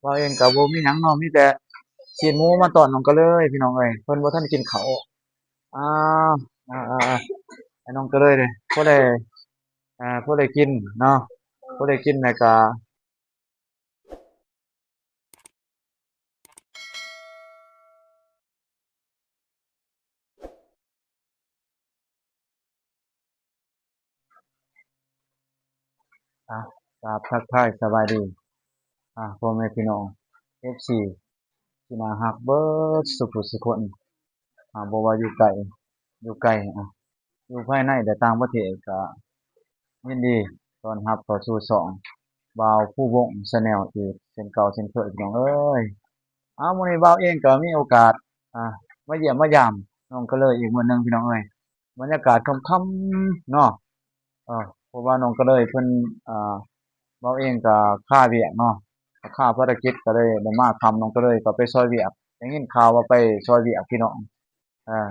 ว่าเองกับบ่มีหยังเนาะมีแต่ฉีดหมูมาตอนน้องก็เลยพี่น้องเอ้ยเพิ่นบ่ทันกินข้าวอ้าวให้น้องก็เลยเด้บ่ได้บ่ได้กินเนาะบ่ได้กินแล้วก็อ่ะครับทักทายสบายดีพ่อแม่พี่น้อง FC ที่น่ารักเบิดสุขุสุคนบ่ว่าอยู่ไกลอยู่ไกลอยู่ภายในและต่างประเทศก็ยินดีต้อนรับเข้าสู่ช่องบ่าวผู้วงชาแนลอีกเช่นเก่าเช่นเคยพี่น้องเอ้ยมื้อนี้บ่าวเองก็มีโอกาสมาเยี่ยมมายามน้องก็เลยอีกมื้อหนึ่งพี่น้องเอ้ยบรรยากาศค่ำๆเนาะเพราะว่าน้องก็เลยเพิ่นอ่าบ่าวเองก็ค่าเวียกเนาะค่าภารกิจก็เลยได้มาค่ำน้องก็เลยก็ไปซอยเวียกได้ยินข่าวว่าไปซอยเวียกพี่น้องเออ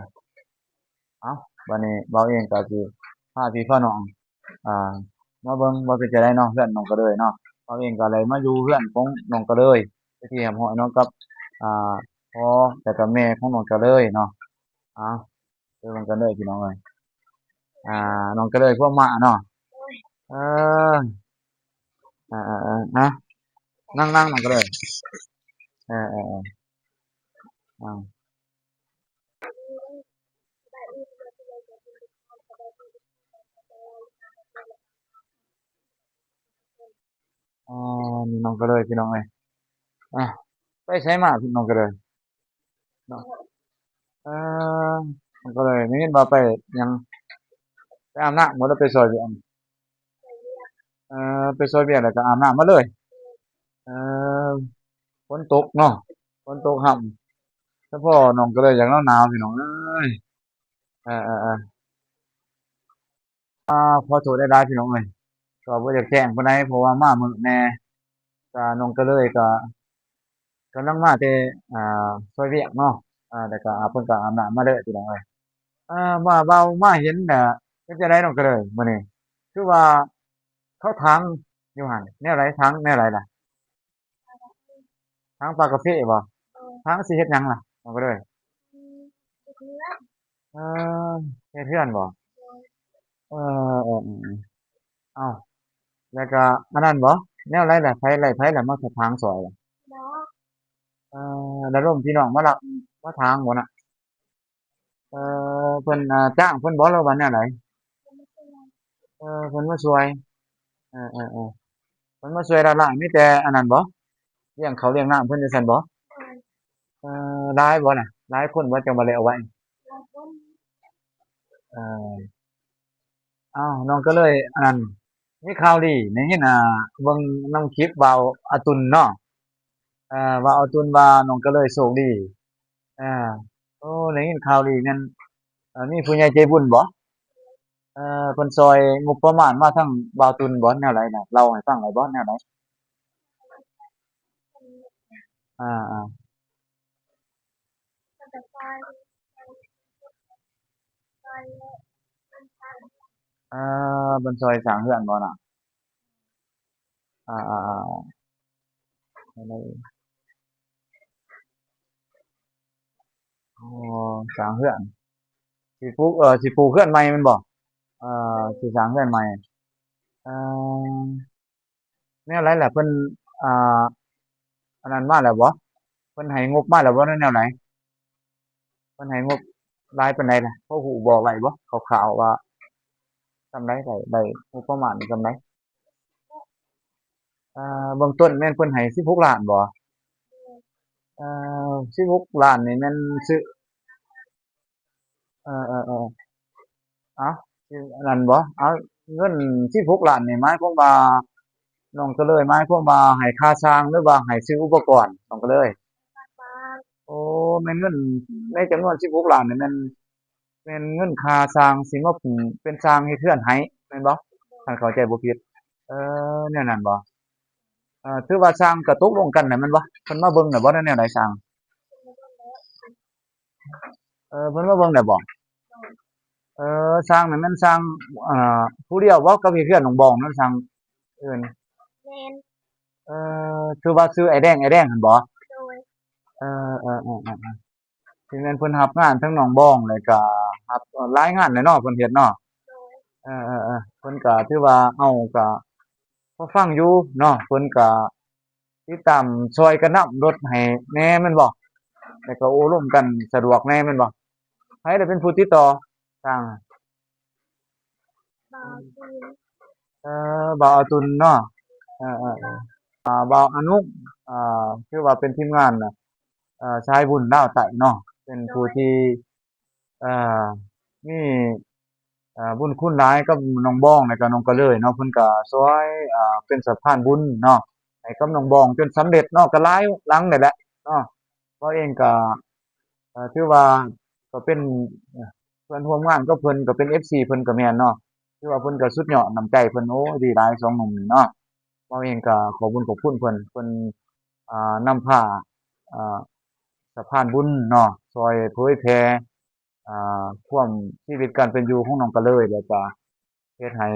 เอ้าบัดนี้บ่าวเองก็สิพาพี่พาน้องอ่ามาเบิ่งว่าเป็นจั่งใดเนาะเรือนน้องก็เลยเนาะบ่าวเองก็เลยมาอยู่เรือนของน้องก็เลยไปที่แฮมฮ้อยเนาะกับอ่าพ่อแล้วก็แม่ของน้องก็เลยเนาะเอ้าไปเบิ่งกันเลยพี่น้องเอ้ยอ่าน้องก็เลยพวกม้าเนาะเออนะนั่งน้องก็เลยเอออาอ๋อนี่น้องก็เลยพี่น้องเอ้ยอาไปไสมาพี่น้องก็เลยเนาะเออน้องก็เลยได้ยินว่าไปหยังไปอาบน้ำบ่ได้ไปซอยเวียกไปซอยเวียกแล้วก็อาบน้ำมาเลยเออฝนตกเนาะฝนตกค่ำเฉพาะน้องก็เลยอยากหนาวๆพี่น้องเอ้ยเออๆขอโทษหลายๆพี่น้องเอ้ยก็บ่อยากแจ้งปานใดเพราะว่ามามื้อแหน่ก็น้องก็เลยก็กำลังมาแต่ซอยเวียกเนาะแล้วก็เพิ่นก็อาบน้ำมาเลยพี่น้องเอ้ยว่าเว้ามาเห็นน่ะเป็นจั่งใดน้องก็เลยมื้อนี้คือว่าเขาถางอยู่หั่นแนวใดถางแนวใดล่ะถางปลากาเฟบ่ถางสิเฮ็ดหยังล่ะน้องก็เลยเออเฮ็ดเรือนบ่เออ้าวแล้วก็อันนั้นบ่แนวไรล่ะไผล่ะมาถางซอยล่ะเอแล้วร่มพี่น้องมาละมาถางบ่น่ะเพิ่นจ้างเพิ่นบ่หรือว่าแนวใดเพิ่นมาช่วยเออๆๆเพิ่นมาช่วยหลักๆมีแต่อันนั้นบ่เลี้ยงข้าวเลี้ยงน้ำเพิ่นจั่งซั้นบ่หลายบ่น่ะหลายคนบ่จังบ่ได้เอาไว้เอออ้าวน้องก็เลยอันนั้นมีข่าวดีได้ยินเบิ่งนำคลิปบ่าวอาตุลเนาะว่าอาตุลว่าน้องก็เลยโชคดีอาโอ้ได้ยินข่าวดีแม่นมีผู้ใหญ่ใจบุญบ่เพิ่นช่วยงบประมาณมาทางบ่าวตุลบ่แนวใดน่ะเล่าให้ฟังได้บ่แนวใดอาเพิ่นช่วยสร้างเรือนบ่น่ะอาๆๆนั่นเลยอ๋อสร้างเรือนสิปลูกเรือนใหม่แม่นบ่สิสร้างเรือนใหม่เอ่อแนวใดล่ะเพิ่นอ่าอันนั้นมาแล้วบ่เพิ่นให้งบมาแล้วบ่หรือแนวใดเพิ่นให้งบหลายปานใดล่ะพอรู้บอกได้บ่คร่าวๆว่าส่ำใดได้งบประมาณส่ำใดเบื้องต้นแม่นเพิ่นให้16,000,000บ่เอ่16,000,000นี่แม่นซื้อเออๆๆอ้าวสิอันนั้นบ่อ้าวเงิน16,000,000นี่หมายความว่าน้องเฉลยหมายความว่าให้ค่าสร้างหรือว่าให้ซื้ออุปกรณ์น้องเฉลยโอ้แม่นเงินในจำนวน16,000,000นี่แม่นเงินค่าสร้างสิมาเป็นสร้างเฮ็ดเรือนให้แม่นบ่คันเข้าใจบ่ผิดแนวนั้นบ่ถือว่าสร้างก็ตกลงกันน่ะแม่นบ่เพิ่นมาเบิ่งแล้วบ่ได้แนวใดสร้างเพิ่นมาเบิ่งแล้วบ่สร้างนั่นแม่นสร้างผู้เดียวบ่กับเฮ็ดเรือนหนองบองนั่นสร้างเอิ้น เอคือว่าซื้อไอ้แดงหั่นบ่โดยเอสิแม่นเพิ่นรับงานทั้งหนองบ้องแล้วก็รับหลายงานเลยเนาะเพิ่นเฮ็ดเนาะโดยเพิ่นก็ถือว่าเฮาก็พอฟังอยู่เนาะเพิ่นก็ติดตามช่วยกันนำรถให้แหน่แม่นบ่แล้วก็โอ้ร่วมกันสะดวกแหน่แม่นบ่ไผได้เป็นผู้ติดต่อสร้างบาวซีนเอ่บ่าวอตุลเนาะเออบ่าวอนุคือว่าเป็นทีมงานน่ะสายบุญลาวใต้เนาะเป็นโดยผู้ที่เอ่อมีบุญคุณหลายกับน้องบ้องแล้วก็น้องกะเล้ยเนาะเพิ่นก็ช่วยเป็นสะพานบุญเนาะให้กับน้องบ้องจนสำเร็จเนาะก็หลายหลังนั่นแหละเนาะเราเองก็ถือว่าก็เป็นเพื่อนร่วมงานกับเพิ่นก็เป็น FC เพิ่นก็แม่นเนาะถือว่าเพิ่นก็สุดยอดน้ำใจเพิ่นโอ้ดีหลายสองหนุ่มนี่เนาะเราเองก็ขอบคุญขอบคุณเพิ่นนำพาอ่าสะพานบุญเนาะช่วยเผยแผ่ความชีวิตการเป็นอยู่ของน้องกะเล้ยแล้วก็เฮ็ดให้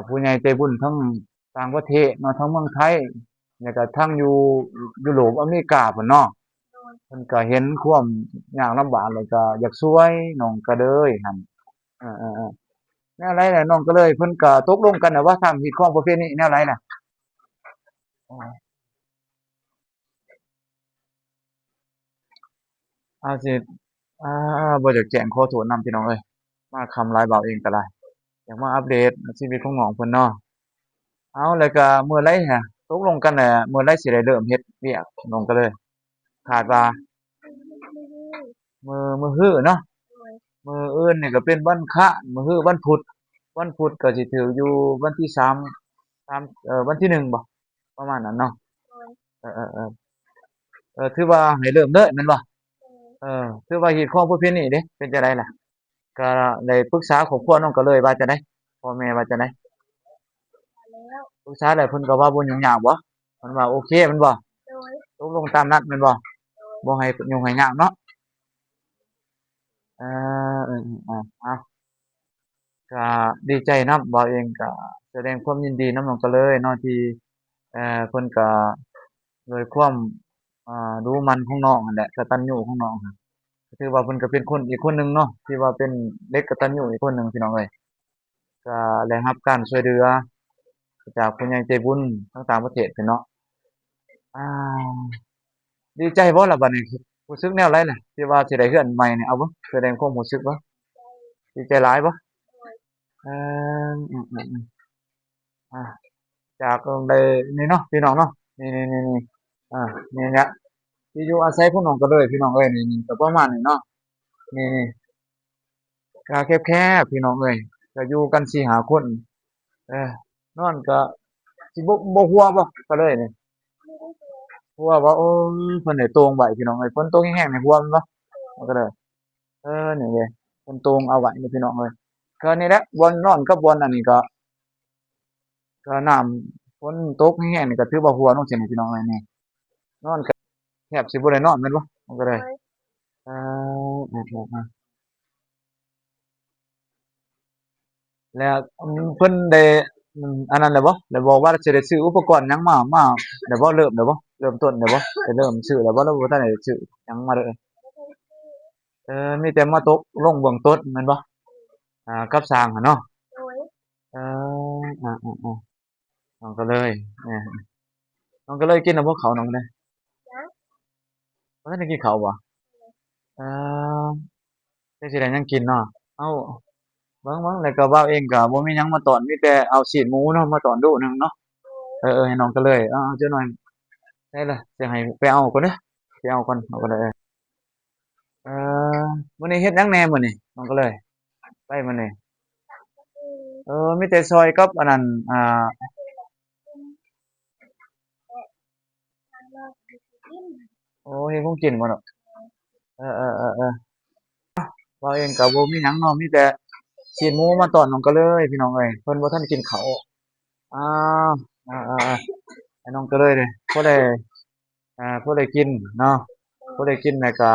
ผู้ใหญ่ใจบุญทั้งต่างประเทศเนาะทั้งเมืองไทยแล้วก็ทั้งอยู่ยุโรปอเมริกาพุ่นเนาะโดยเพิ่นก็เห็นความยากลำบากแล้วก็อยากช่วยน้องกะเล้ยหั่นเออๆๆแนวไรล่ะน้องกะเล้ยเพิ่นก็ตกลงกันน่ะว่าทำฮีดของประเพณีแนวไรล่ะอ๋อสิบ่อยากแจ้งขอโทษนำพี่น้องเอ้ยมาคำหลายเว้าเองก็ได้อยากมาอัปเดตชีวิตของน้องเพิ่นเนาะ เอาแล้วก็มื้อไรหะตกลงกันน่ะมื้อไรสิได้เริ่มเฮ็ดเวียกน้องก็เลยคาดว่ามื้อฮื้อเนาะโดยมื้ออื่นนี่ก็เป็นวันพระมื้อฮื้อวันพุธวันพุธก็สิถึงอยู่วันที่3วันที่1บ่ประมาณนั้นเนาะโดยเออๆถือว่าให้เริ่มเด้อแม่นบ่โดยถือว่าเฮ็ดของประเพณีเด้เป็นจั่งใดล่ะก็ได้ปรึกษาครอบครัวน้องก็เลยว่าจั่งใดพ่อแม่ว่าจั่งใดมาแล้วปรึกษาแล้วเพิ่นก็ว่าบ่ยุ่งยากบ่เพิ่นว่าโอเคแม่นบ่โดยตกลงตามนั้นแม่นบ่โดยบ่ให้ยุ่งให้ยากเนาะ เออเอาก็ดีใจนำบ่าวเองก็แสดงความยินดีนำน้องก็เลยเนาะที่เพิ่นก็ด้วยความรู้มันของน้องนั่นแหละกตัญญูของน้องอะก็ถือว่าเพิ่นก็เป็นคนอีกคนหนึ่งเนาะที่ว่าเป็นเด็กกตัญญูอีกคนหนึ่งพี่น้องเอ้ยก็ได้รับการช่วยเหลือจากผู้ใหญ่ใจบุญทั้งต่างประเทศพู้นเนาะอาดีใจบ่ล่ะบัดนี้รู้สึกแนวไรล่ะที่ว่าสิได้เรือนใหม่นี่เอาบ่แสดงความรู้สึกบ่ดีใจหลายบ่โดยเอออือๆอา จากใดนี่เนาะพี่น้องเนาะนี่อ่านี่แหละที่อยู่อาศัยพวกน้องก็เลยพี่น้องเอ้ยนี่ก็ประมาณนี้เนาะนี่ก็แคบๆพี่น้องเอ้ยก็อยู่กัน4-5คนเออนอนก็สิบ่ฮัวบ่ก็เลยนี่ไม่ได้โดยฮัวว่าโอ้ยเพิ่นได้โตรงไว้พี่น้องเอ้ยฝนตกแห้งๆนี่ฮัวแม่นบ่มันก็เลยนี่เด้เพิ่นโตรงเอาไว้นี่พี่น้องเอ้ยก็นี่แหละบ่อนนอนกับบ่อนอันนี้ก็น้ำฝนตกแห้งๆนี่ก็ถือว่าฮัวเนาะซี้นี่พี่น้องเอ้ยนี่นอนก็แทบสิบ่ได้นอนแม่นบ่มันก็เลย โดยเอแล้วเพิ่นได้อันนั้นแล้วบ่ได้บอกว่าสิได้ซื้ออุปกรณ์หยังมาได้บ่เริ่มต้นได้บ่ได้เริ่มซื้อแล้วบ่หรือว่าทันได้ซื้อหยังมาเลยไม่ได้ชื่อมีแต่มาตกลงเบื้องต้นแม่นบ่กับสร้างอะเนาะโดยเอน้องก็เลยเออน้องก็เลยกินแล้วบ่ข้าวน้องเด้นะบ่ทันได้กินข้าวบ่เออจักสิได้หยังกินเนาะเอ้าเบิ่งแล้วก็เว้าเองก็บ่มีหยังมาตอนมีแต่เอาซีนหมูเนาะมาตอนโดหนึ่งเนาะให้น้องก็เลยจักหน่อย ได้เลยสิให้ไปเอาก่อนเด้อไปเอาก่อนเอาก็ได้เออมื้อนี้เฮ็ดหยังแหน่มื้อนี้น้องก็เลยไปมื้อนี้คือมีแต่ซอยกับอันนั้นทางนอกคือกินโอ้เฮ็ดของกินบ่ดอกเราเองก็บ่มีหยังเนาะมีแต่ชิ้นหมูมาต้อนน้องก็เลยพี่น้องเอ้ยเพิ่นบ่ทันได้กินข้าวอ้าวให้น้องก็เลยเด้พอได้กินเนาะพอได้กินแล้วก็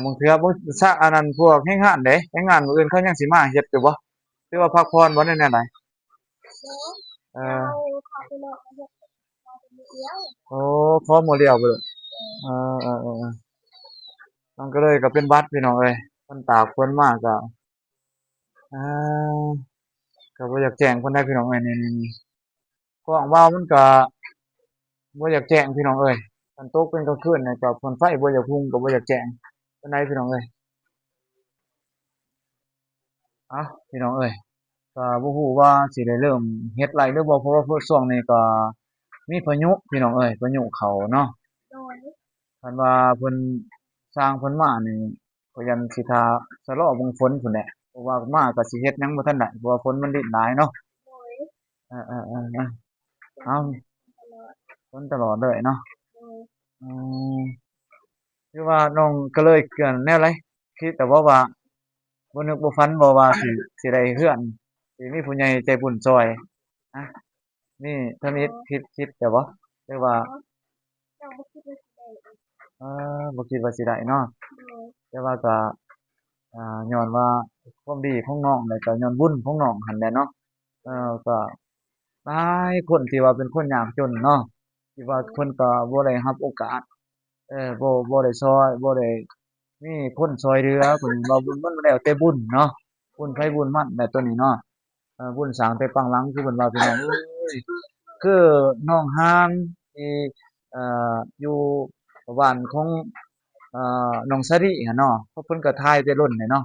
บางเทื่อบ่ซะอันนั้นพวกแรงงานเด้แรงงานมื้ออื่นเขายังสิมาเฮ็ดอยู่บ่หรือว่าพักผ่อนบ่ได้แนวใดเนาะเอเราอ ขอไปนอกประเทศ เดียว โอ้พร้อมหมดแล้วบ่ลูกเออมันก็เลยก็เป็นหวัดพี่น้องเอ้ยมันตากฝนมาก็อ่าก็บ่อยากแจ้งเพิ่นได้พี่น้องเอ้ยนี่ๆกล้องวาวมันก็บ่อยากแจ้งพี่น้องเอ้ยคันตกเป็นกลางคืนนี่ก็ฝนไฟบ่อยากหุงก็บ่อยากแจ้งปานใดพี่น้องเอ้ยเอ้าพี่น้องเอ้ยก็บ่ฮู้ว่าสิได้เริ่มเฮ็ดไรหรือบ่เพราะว่าช่วงนี้ก็มีพายุพี่น้องเอ้ยพายุเข้าเนาะ โดยคันว่าเพิ่นสร้างเพิ่นมานี่ก็ยันสิท่าชะลอเบิ่งฝนพู้นแหละเพราะว่ามาก็สิเฮ็ดหยังบ่ทันได้เพราะว่าฝนมันรินหลายเนาะโดยเออๆๆๆอ้าวเป็นตลอดฝนตลอดเลยเนาะโดยอืมคือว่าน้องก็เลยเกื้อนแนวไรคิดแต่ว่าบ่นึกบ่ฝันบ่ว่าสิได้เรือนสิมีผู้ใหญ่ใจบุญช่วยนะนี่ถ้าอ๋อมีคิดแต่บ่หรือว่าอ๋อเจ้าบ่คิดว่าสิได้เอบ่คิดว่าสิได้เนาะโดยแต่ว่าก็ ย้อนว่าความดีของน้องแล้วก็ย้อนบุญของน้องหั้นแหละเนาะก็หลายคนที่ว่าเป็นคนยากจนเนาะที่ว่าโดยเพิ่นก็บ่ได้รับโอกาสบ่ได้ช่วยบ่ได้มีคนช่วยเหลือเพิ่นว่าบุญมันแล้วแต่บุญเนาะบุญไผบุญมันแหละตัวนี้เนาะบุญสร้างแต่ปังหลังคือเพิ่นว่าพี่น้องเอ้ยคือน้องห่านที่อยู่บ้านของน้องสะริหั้นเนาะเพราะเพิ่นก็ถ่ายแต่ล้นนี่เนาะ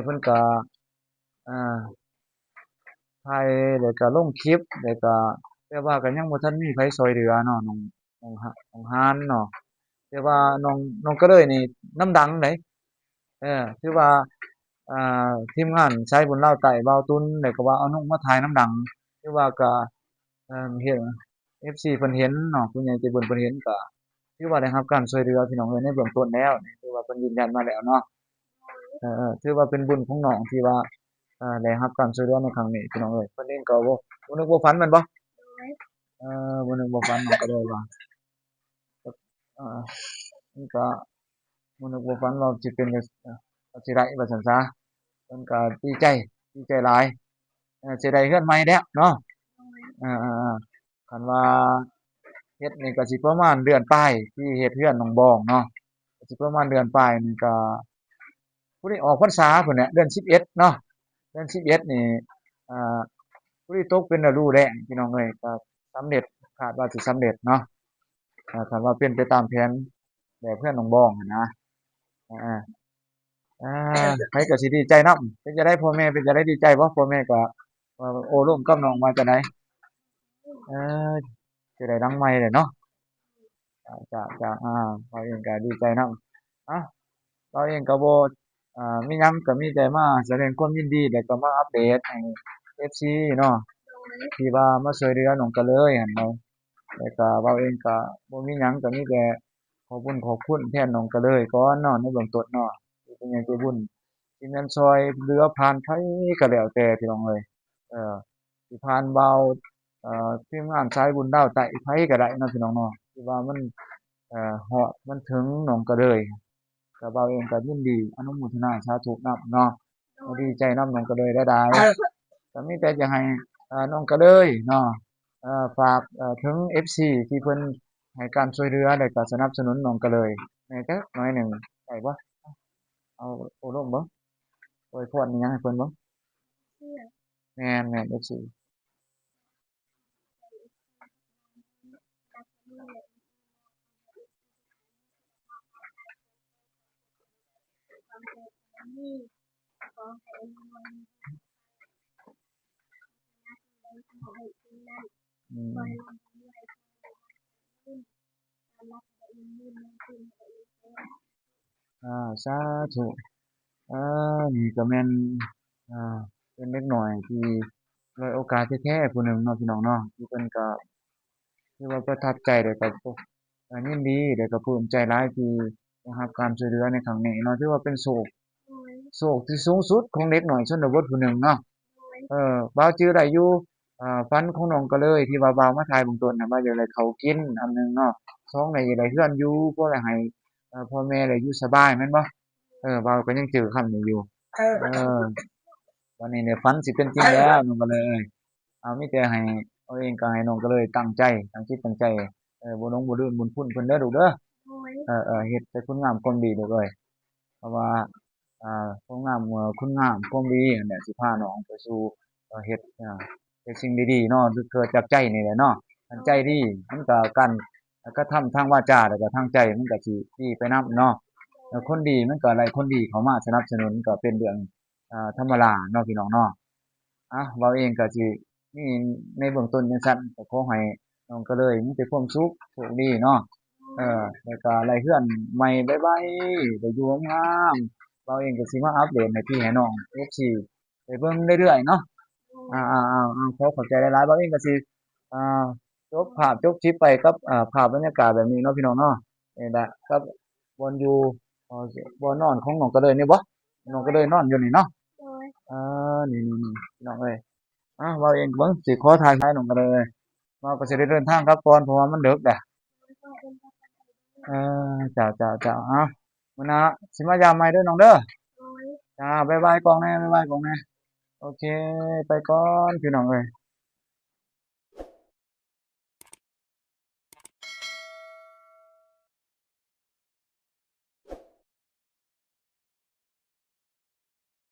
เพิ่นก็อ่าถ่ายแล้วก็ลงคลิปแล้วก็แต่ว่าก็ยังบ่ทันมีไผช่วยเหลือเนาะน้องฮานเนาะแต่ว่าน้องก็เลยนี่นำดังเดะถือว่าทีมงานสายบุญลาวใต้บ่าวตุลแล้วก็ว่าเอาน้องมาถ่ายนำดังถือว่าก็เห็น FC เพิ่นเห็นเนาะผู้ใหญ่ใจบุญเพิ่นเห็นก็ถือว่าได้รับการช่วยเหลือพี่น้องเอ้ยในเบื้องต้นแล้วนี่ถือว่าเพิ่นยืนยันมาแล้วเนาะ ถือว่าเป็นบุญของน้องที่ว่าได้รับการช่วยเหลือในครั้งนี้พี่น้องเอ้ยเพิ่นเองก็บ่นึกบ่ฝันแม่นบ่โดยบ่นึกบ่ฝันน้องก็เลยว่าเอ่อมันก็บ่นึกบ่ฝันว่าสิเป็นว่าสิได้ว่าซั่นซะเพิ่นก็ดีใจหลายสิได้เรือนใหม่แล้วเนาะโดยเออๆๆคันว่าเฮ็ดนี่ก็สิประมาณเดือนปลายที่เฮ็ดเรือนน้องบองเนาะก็สิประมาณเดือนปลายนี่ก็ผู้นี้ออกพรรษาพุ่นแหละเดือน11เนาะ เดือน11นี่อ่าพอดีตกเป็นฤดูแล้งพี่น้องเอ้ยก็สำเร็จคาดว่าสิสำเร็จเนาะถ้าว่าเป็นไปตามแผนแบบเพื่อนน้องบ้องหั้นนะอาไผก็สิดีใจนำเป็นจั่งใดพ่อแม่เป็นจั่งใดดีใจบ่พ่อแม่ก็โอ้ร่วมกับน้องว่าจั่งใดเออสิได้หลังใหม่แหละเนาะจ้ะเราเองก็ดีใจนำเราเองก็บ่มีหยังก็มีแต่มาแสดงความยินดีแล้วก็มาอัปเดตให้ FC เนาะ โดยที่ว่ามาช่วยเหลือน้องก็เลยหั้นเนาะแล้วก็เว้าเองก็บ่มีหยังก็มีแต่ขอบคุณแทนน้องก็เลยก่อนเนาะในเบื้องต้นเนาะที่เป็นหยังใจบุญที่แม่นช่วยเหลือผ่านไผก็แล้วแต่พี่น้องเอ้ยเออสิผ่านเบาทีมงานสายบุญดาวใต้ไผก็ได้เนาะพี่น้องเนาะที่ว่ามันฮอดมันถึงน้องก็เลยก็เว้าเองก็ยินดีอนุโมทนาสาธุนำเนาะโดก็ยดีใจนำน้องก็เลยหลายๆ ก็มีแต่จะให้น้องก็เลยเนาะฝากถึง FC ที่เพิ่นให้การช่วยเหลือแล้วก็สนับสนุนน้องก็เลยแหน่จักหน่อยหนึ่งได้บ่เอาโอ้ร่มบ่อวยพรอิหยังให้เพิ่นบ่เชื่อแม่นๆ FC ตักมือความเจ็บนี้ขอให้มันได้ทำให้สิ่งนั้นอืขอให้มมันด้วยขึ้นการรักษาอินยืนมันขึ้นไปอีกแล้วสาธุนี่ก็แม่นอ่าเป็นเด็กน้อยที่ด้อยโอกาสแท้ๆผู้หนึ่งเนาะพี่น้องเนาะที่เพิ่นก็ถือว่าประทับใจแล้วก็ยินดีแล้วก็ปลื้มใจหลายที่ได้รับการช่วยเหลือในครั้งนี้เนาะถือว่าเป็นโดยโชคที่สูงสุดของเด็กน้อยชนบทผู้หนึ่งเนาะโดยบ่าวจื้อได้อยู่ฝันของน้องก็เลยที่ว่าบ่าวมาทายเบื้องต้นน่ะว่าอยากได้ข้าวกินอันหนึ่งเนาะสองได้อยากได้เรือนอยู่เพื่อให้พ่อแม่ได้อยู่สบายแม่นบ่บ่าวก็ยังจื้อคำนี้อยู่เออวันนี้เนี่ยฝันสิเป็นจริงแล้วน้องก็เลยมีแต่ให้ เอาเองก็ให้น้องก็เลยตั้งใจตั้งจิตตั้งใจบ่หลงบ่ลืมบุญคุณเพิ่นเด้อลูกเด้อโดยเฮ็ดแต่คุณงามความดีลูกเอ้ยเพราะว่าความงามคุณงามความดีนั่นแหละสิพาน้องไปสู่เฮ็ดสิ่งดีๆเนาะเกิดจากใจนี่แหละเนาะคันใจดีมันก็กันกระทำทางวาจาแล้วก็ทางใจมันก็สิดีไปนำเนาะคนดีมันก็ไล่คนดีเข้ามาสนับสนุนก็เป็นเรื่องธรรมดาเนาะพี่น้องเนาะเว้าเองก็สิมีในเบื้องต้นจั่งซั้นก็ขอให้น้องก็เลยมีแต่ความสุขโชคดีเนาะแล้วก็ไล่เรือนใหม่ไวๆได้อยู่งามๆเว้าเองก็สิมาอัปเดตให้พี่ให้น้อง FC ได้เบิ่งเรื่อยๆเนาะ ขอขอบใจหลายๆเว้าเองก็สิอ่าจบภาพจบคลิปไปกับภาพบรรยากาศแบบนี้เนาะพี่น้องเนาะนี่แหละกับบอนอยู่บ่อนนอนของน้องกระเดยนี่บ่น้องกระเดยนอนอยู่นี่เนาะโดยนี่ๆๆพี่น้องเอ้ยเว้าเองเบิ่งสิขอถ่ายน้องกระเดยเราก็สิได้เดินทางกลับก่อนเพราะว่ามันดึกแล้วต้องเป็นภาษาไทยจ้ะๆๆมื้อหน้าสิมายามใหม่เด้อน้องเด้อโดยจ้าบ๊ายบายกล้องแหน่บ๊ายบายกล้องแหน่โอเคไปก่อนพี่น้องเอ้ย